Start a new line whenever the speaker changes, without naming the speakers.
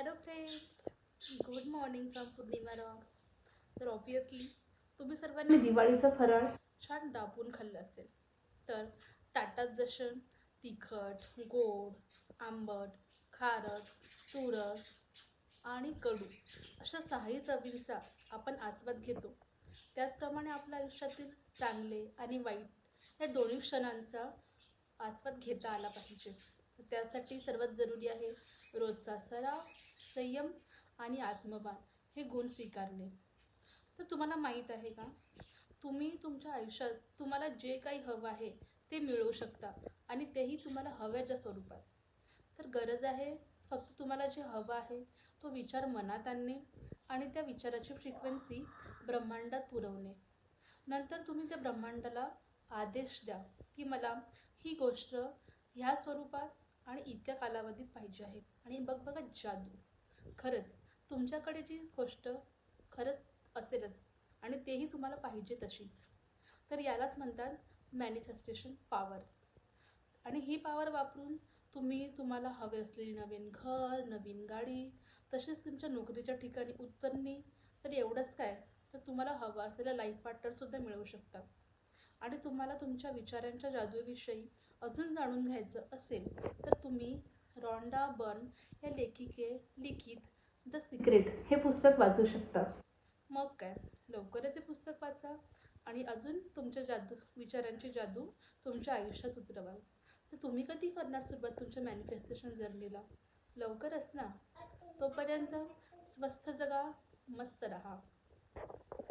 Hello friends, good morning from Purnima Roxx. तर obviously तुम्ही सर्वांनी दिवाळीचा फराळ छान दाबून खाल्लं असेल. तर ताटात जसं तिखट, गोड, आंबट, खारट, तुरट आणि कडू अशा सहाही चवींचा आपण आस्वाद घेतो. त्याचप्रमाणे आपल्या आयुष्यातील चांगले आणि वाईट या दोन्ही क्षणांचा आस्वाद घेता आला पाहिजे. तर त्यासाठी सर्वात जरुरी आहे रोजचा सराव, संयम आणि आत्मभान हे गुण स्वीकारणे. तर तुम्हाला माहीत आहे का, तुम्ही तुमच्या आयुष्यात तुम्हाला जे काही हवं आहे ते मिळवू शकता आणि तेही तुम्हाला हव्याच्या स्वरूपात. तर गरज आहे फक्त तुम्हाला जे हवं आहे तो विचार मनात आणणे आणि त्या विचाराची फ्रिक्वेन्सी ब्रह्मांडात पुरवणे. नंतर तुम्ही त्या ब्रह्मांडाला आदेश द्या की मला ही गोष्ट ह्या स्वरूपात आणि इतक्या कालावधीत पाहिजे आहे. आणि बघ बघा जादू, खरंच तुमच्याकडे जी गोष्ट खरंच असेलच आणि तेही तुम्हाला पाहिजे तशीच. तर यालाच म्हणतात मॅनिफेस्टेशन पॉवर. आणि ही पॉवर वापरून तुम्ही तुम्हाला हवे असलेली नवीन घर, नवीन गाडी, तसेच तुमच्या नोकरीच्या ठिकाणी उत्पन्नी, तर एवढंच काय, तर तुम्हाला हवा असलेला लाईफ पार्टनरसुद्धा मिळवू शकता. आणि तुम्हाला तुमच्या विचारांच्या जादूविषयी अजून जाणून घ्यायचं असेल तर तुम्ही रॉन्डा बर्न या लेखिके लिखित द सिक्रेट हे पुस्तक वाचू शकता. मग काय, लवकरच हे पुस्तक वाचा आणि अजून तुमच्या विचारांची जादू तुमच्या आयुष्यात उतरवाल. तर तुम्ही कधी करणार सुरुवात तुमच्या मॅनिफेस्टेशन जर्नीला? लवकरच ना. तोपर्यंत स्वस्थ जगा, मस्त रहा.